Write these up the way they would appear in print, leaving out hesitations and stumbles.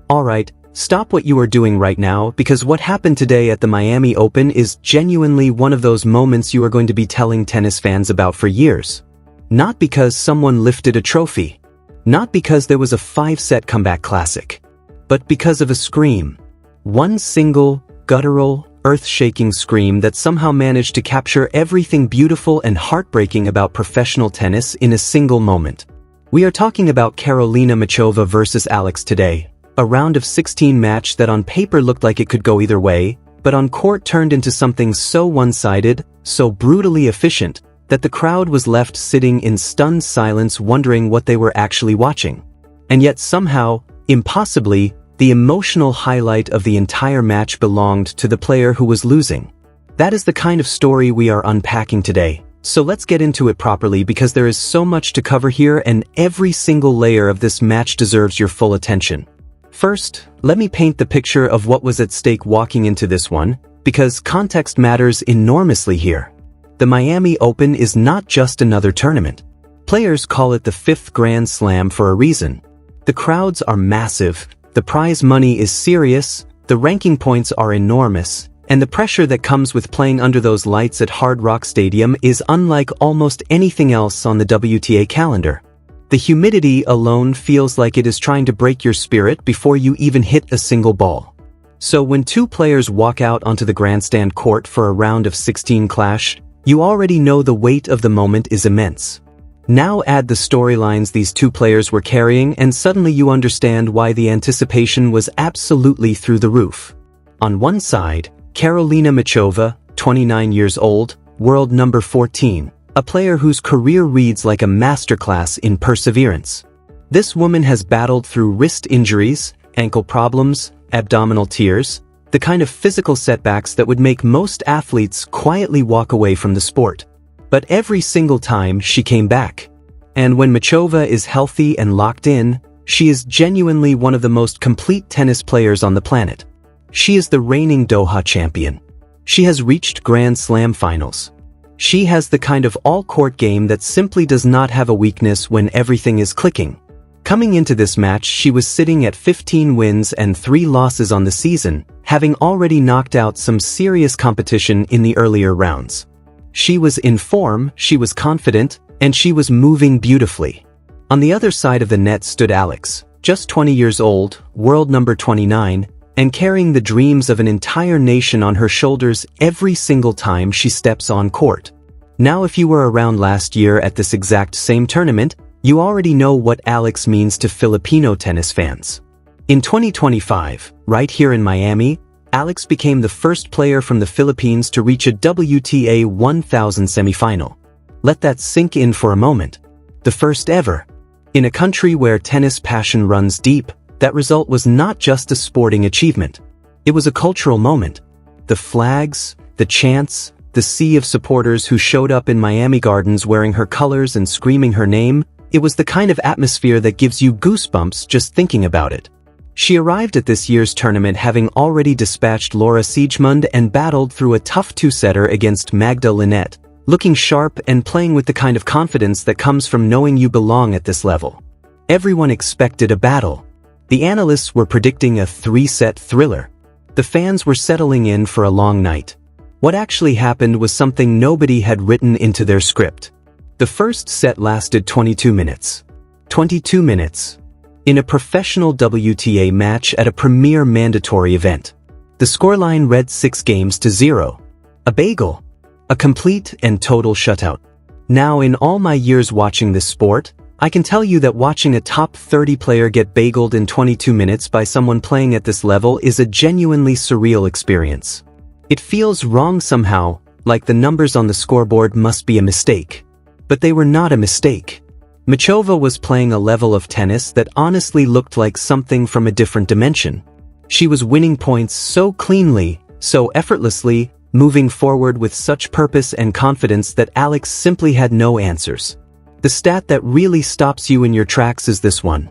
Alright, stop what you are doing right now because what happened today at the Miami Open is genuinely one of those moments you are going to be telling tennis fans about for years. Not because someone lifted a trophy. Not because there was a 5-set comeback classic. But because of a scream. One single, guttural, earth-shaking scream that somehow managed to capture everything beautiful and heartbreaking about professional tennis in a single moment. We are talking about Karolina Muchova versus Alex today. A round of 16 match that on paper looked like it could go either way, but on court turned into something so one-sided, so brutally efficient, that the crowd was left sitting in stunned silence wondering what they were actually watching. And yet somehow, impossibly, the emotional highlight of the entire match belonged to the player who was losing. That is the kind of story we are unpacking today. So let's get into it properly because there is so much to cover here and every single layer of this match deserves your full attention. First, let me paint the picture of what was at stake walking into this one, because context matters enormously here. The Miami Open is not just another tournament. Players call it the 5th Grand Slam for a reason. The crowds are massive, the prize money is serious, the ranking points are enormous, and the pressure that comes with playing under those lights at Hard Rock Stadium is unlike almost anything else on the WTA calendar. The humidity alone feels like it is trying to break your spirit before you even hit a single ball. So when two players walk out onto the grandstand court for a round of 16 clash, you already know the weight of the moment is immense. Now add the storylines these two players were carrying and suddenly you understand why the anticipation was absolutely through the roof. On one side, Karolina Muchova, 29 years old, world number 14. A player whose career reads like a masterclass in perseverance. This woman has battled through wrist injuries, ankle problems, abdominal tears, the kind of physical setbacks that would make most athletes quietly walk away from the sport. But every single time she came back. And when Muchova is healthy and locked in, she is genuinely one of the most complete tennis players on the planet. She is the reigning Doha champion. She has reached Grand Slam finals. She has the kind of all-court game that simply does not have a weakness when everything is clicking. Coming into this match, she was sitting at 15 wins and 3 losses on the season, having already knocked out some serious competition in the earlier rounds. She was in form, she was confident, and she was moving beautifully. On the other side of the net stood Alex, just 20 years old, world number 29, and carrying the dreams of an entire nation on her shoulders every single time she steps on court. Now if you were around last year at this exact same tournament, you already know what Alex means to Filipino tennis fans. In 2025, right here in Miami, Alex became the first player from the Philippines to reach a WTA 1000 semifinal. Let that sink in for a moment. The first ever. In a country where tennis passion runs deep, that result was not just a sporting achievement. It was a cultural moment. The flags, the chants, the sea of supporters who showed up in Miami Gardens wearing her colors and screaming her name, it was the kind of atmosphere that gives you goosebumps just thinking about it. She arrived at this year's tournament having already dispatched Laura Siegemund and battled through a tough 2-setter against Magda Linette, looking sharp and playing with the kind of confidence that comes from knowing you belong at this level. Everyone expected a battle. The analysts were predicting a 3-set thriller. The fans were settling in for a long night. What actually happened was something nobody had written into their script. The first set lasted 22 minutes. 22 minutes. In a professional WTA match at a premier mandatory event. The scoreline read 6-0. A bagel. A complete and total shutout. Now in all my years watching this sport, I can tell you that watching a top 30 player get bageled in 22 minutes by someone playing at this level is a genuinely surreal experience. It feels wrong somehow, like the numbers on the scoreboard must be a mistake. But they were not a mistake. Muchova was playing a level of tennis that honestly looked like something from a different dimension. She was winning points so cleanly, so effortlessly, moving forward with such purpose and confidence that Alex simply had no answers. The stat that really stops you in your tracks is this one.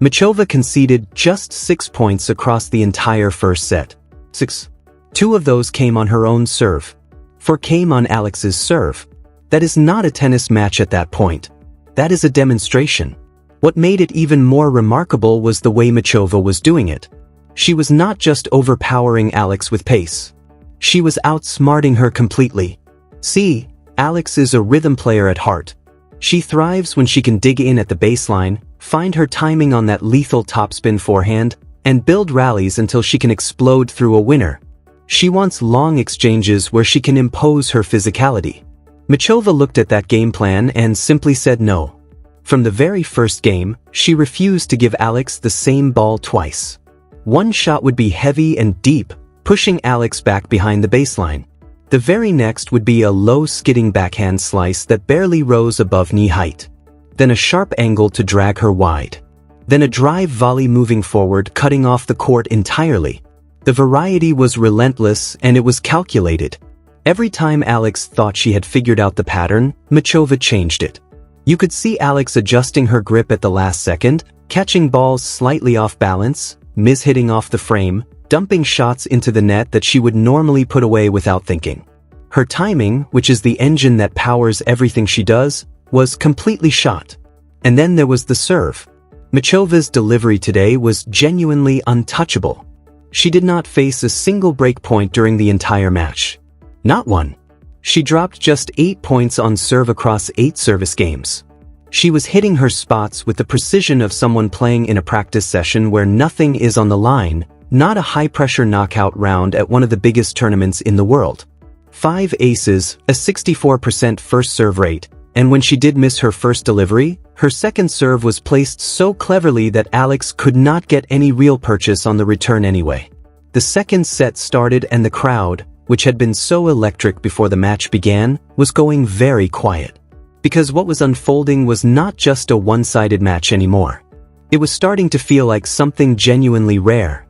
Muchova conceded just 6 points across the entire first set. 6. 2 of those came on her own serve. 4 came on Alex's serve. That is not a tennis match at that point. That is a demonstration. What made it even more remarkable was the way Muchova was doing it. She was not just overpowering Alex with pace. She was outsmarting her completely. See, Alex is a rhythm player at heart. She thrives when she can dig in at the baseline, find her timing on that lethal topspin forehand, and build rallies until she can explode through a winner. She wants long exchanges where she can impose her physicality. Machova looked at that game plan and simply said no. From the very first game, she refused to give Alex the same ball twice. One shot would be heavy and deep, pushing Alex back behind the baseline. The very next would be a low skidding backhand slice that barely rose above knee height. Then a sharp angle to drag her wide. Then a drive volley moving forward, cutting off the court entirely. The variety was relentless and it was calculated. Every time Alex thought she had figured out the pattern, Machova changed it. You could see Alex adjusting her grip at the last second, catching balls slightly off balance, mishitting off the frame, dumping shots into the net that she would normally put away without thinking. Her timing, which is the engine that powers everything she does, was completely shot. And then there was the serve. Machova's delivery today was genuinely untouchable. She did not face a single break point during the entire match. Not one. She dropped just 8 points on serve across 8 service games. She was hitting her spots with the precision of someone playing in a practice session where nothing is on the line, not a high-pressure knockout round at one of the biggest tournaments in the world. 5 aces, a 64% first serve rate, and when she did miss her first delivery, her second serve was placed so cleverly that Alex could not get any real purchase on the return anyway. The second set started and the crowd, which had been so electric before the match began, was going very quiet. Because what was unfolding was not just a one-sided match anymore. It was starting to feel like something genuinely rare.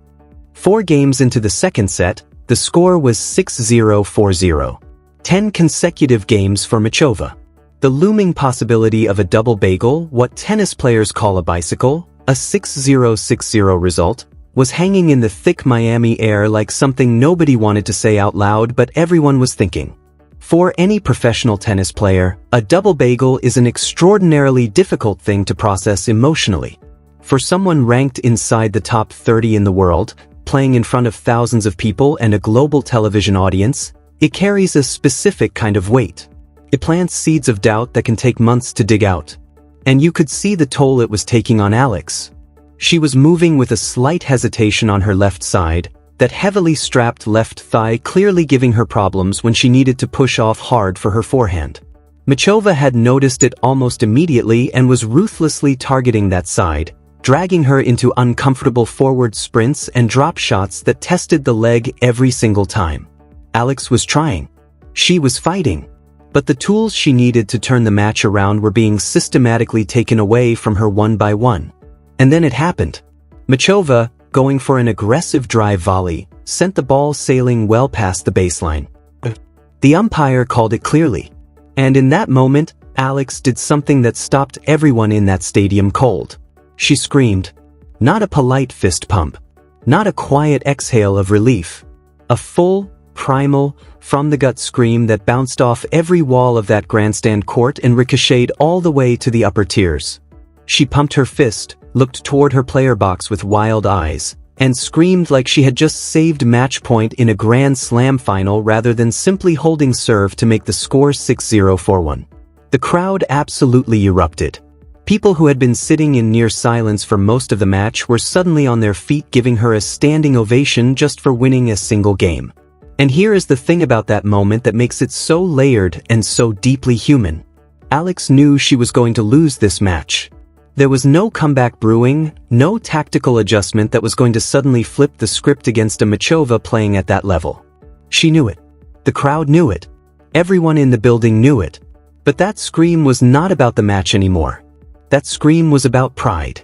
4 games into the second set, the score was 6-0-4-0. 10 consecutive games for Machova. The looming possibility of a double bagel, what tennis players call a bicycle, a 6-0-6-0 result, was hanging in the thick Miami air like something nobody wanted to say out loud but everyone was thinking. For any professional tennis player, a double bagel is an extraordinarily difficult thing to process emotionally. For someone ranked inside the top 30 in the world, playing in front of thousands of people and a global television audience, it carries a specific kind of weight. It plants seeds of doubt that can take months to dig out. And you could see the toll it was taking on Alex. She was moving with a slight hesitation on her left side, that heavily strapped left thigh clearly giving her problems when she needed to push off hard for her forehand. Machova had noticed it almost immediately and was ruthlessly targeting that side, dragging her into uncomfortable forward sprints and drop shots that tested the leg every single time. Alex was trying. She was fighting. But the tools she needed to turn the match around were being systematically taken away from her one by one. And then it happened. Machova, going for an aggressive drive volley, sent the ball sailing well past the baseline. The umpire called it clearly. And in that moment, Alex did something that stopped everyone in that stadium cold. She screamed. Not a polite fist pump. Not a quiet exhale of relief. A full, primal, from-the-gut scream that bounced off every wall of that grandstand court and ricocheted all the way to the upper tiers. She pumped her fist, looked toward her player box with wild eyes, and screamed like she had just saved match point in a Grand Slam final rather than simply holding serve to make the score 6-0-4-1. The crowd absolutely erupted. People who had been sitting in near silence for most of the match were suddenly on their feet giving her a standing ovation just for winning a single game. And here is the thing about that moment that makes it so layered and so deeply human. Alex knew she was going to lose this match. There was no comeback brewing, no tactical adjustment that was going to suddenly flip the script against a Machova playing at that level. She knew it. The crowd knew it. Everyone in the building knew it. But that scream was not about the match anymore. That scream was about pride.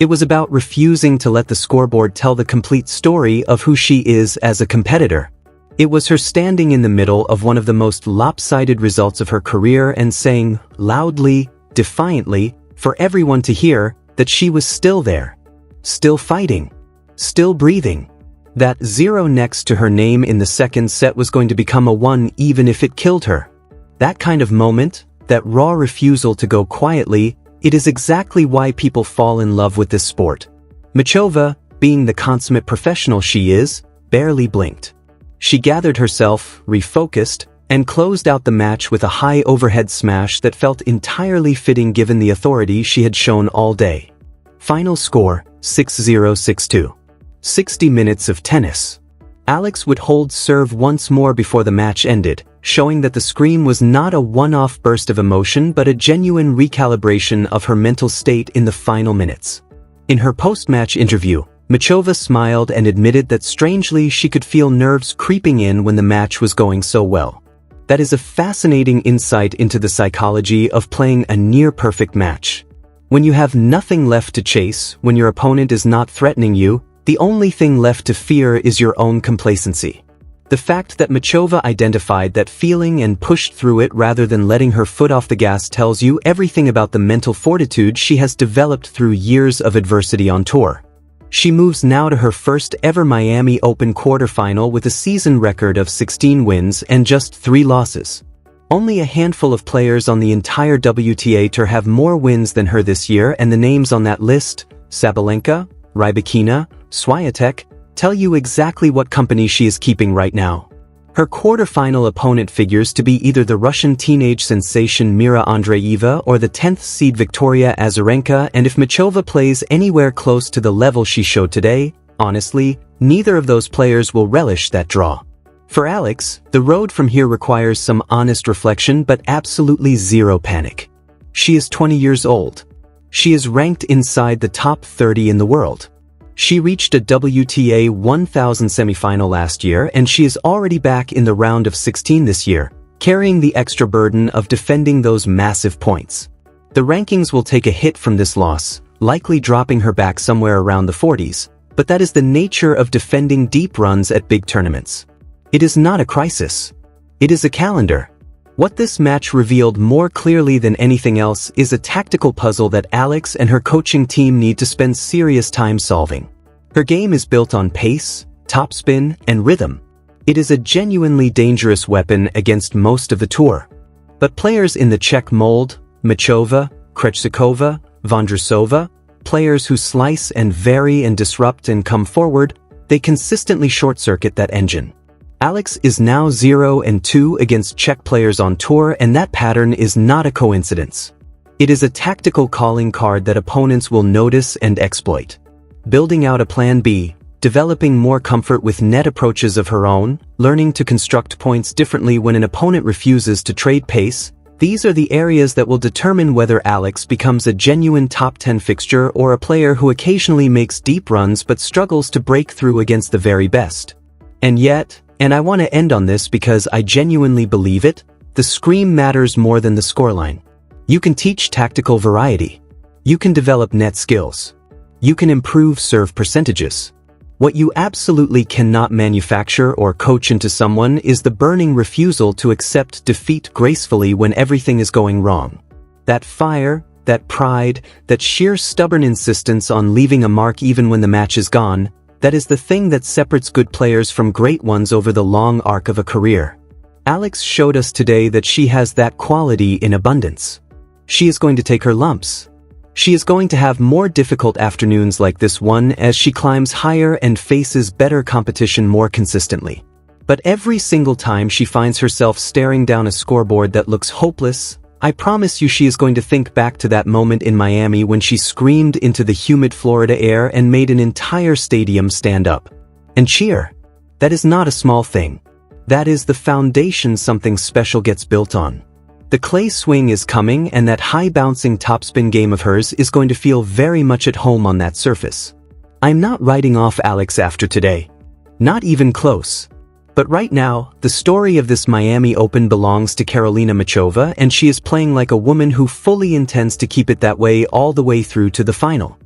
It was about refusing to let the scoreboard tell the complete story of who she is as a competitor. It was her standing in the middle of one of the most lopsided results of her career and saying, loudly, defiantly, for everyone to hear, that she was still there. Still fighting. Still breathing. That 0 next to her name in the second set was going to become a 1 even if it killed her. That kind of moment, that raw refusal to go quietly, it is exactly why people fall in love with this sport. Machova, being the consummate professional she is, barely blinked. She gathered herself, refocused, and closed out the match with a high overhead smash that felt entirely fitting given the authority she had shown all day. Final score, 6-0-6-2. 60 minutes of tennis. Alex would hold serve once more before the match ended, showing that the scream was not a one-off burst of emotion but a genuine recalibration of her mental state in the final minutes. In her post-match interview, Machova smiled and admitted that strangely she could feel nerves creeping in when the match was going so well. That is a fascinating insight into the psychology of playing a near-perfect match. When you have nothing left to chase, when your opponent is not threatening you, the only thing left to fear is your own complacency. The fact that Machova identified that feeling and pushed through it rather than letting her foot off the gas tells you everything about the mental fortitude she has developed through years of adversity on tour. She moves now to her first ever Miami Open quarterfinal with a season record of 16 wins and just 3 losses. Only a handful of players on the entire WTA Tour have more wins than her this year, and the names on that list, Sabalenka, Rybakina, Swiatek, tell you exactly what company she is keeping right now. Her quarterfinal opponent figures to be either the Russian teenage sensation Mira Andreeva or the 10th seed Victoria Azarenka, and if Machova plays anywhere close to the level she showed today, honestly, neither of those players will relish that draw. For Alex, the road from here requires some honest reflection but absolutely zero panic. She is 20 years old. She is ranked inside the top 30 in the world. She reached a WTA 1000 semifinal last year, and she is already back in the round of 16 this year, carrying the extra burden of defending those massive points. The rankings will take a hit from this loss, likely dropping her back somewhere around the 40s, but that is the nature of defending deep runs at big tournaments. It is not a crisis. It is a calendar. What this match revealed more clearly than anything else is a tactical puzzle that Alex and her coaching team need to spend serious time solving. Her game is built on pace, topspin, and rhythm. It is a genuinely dangerous weapon against most of the tour. But players in the Czech mold, Machova, Krejcikova, Vondrousova, players who slice and vary and disrupt and come forward, they consistently short-circuit that engine. Alex is now 0-2 against Czech players on tour, and that pattern is not a coincidence. It is a tactical calling card that opponents will notice and exploit. Building out a plan B, developing more comfort with net approaches of her own, learning to construct points differently when an opponent refuses to trade pace, these are the areas that will determine whether Alex becomes a genuine top 10 fixture or a player who occasionally makes deep runs but struggles to break through against the very best. And yet, and I want to end on this because I genuinely believe it, the scream matters more than the scoreline. You can teach tactical variety. You can develop net skills. You can improve serve percentages. What you absolutely cannot manufacture or coach into someone is the burning refusal to accept defeat gracefully when everything is going wrong. That fire, that pride, that sheer stubborn insistence on leaving a mark even when the match is gone, that is the thing that separates good players from great ones over the long arc of a career. Alex showed us today that she has that quality in abundance. She is going to take her lumps. She is going to have more difficult afternoons like this one as she climbs higher and faces better competition more consistently. But every single time she finds herself staring down a scoreboard that looks hopeless, I promise you she is going to think back to that moment in Miami when she screamed into the humid Florida air and made an entire stadium stand up and cheer. That is not a small thing. That is the foundation something special gets built on. The clay swing is coming, and that high-bouncing topspin game of hers is going to feel very much at home on that surface. I'm not writing off Alex after today. Not even close. But right now, the story of this Miami Open belongs to Karolina Machova, and she is playing like a woman who fully intends to keep it that way all the way through to the final.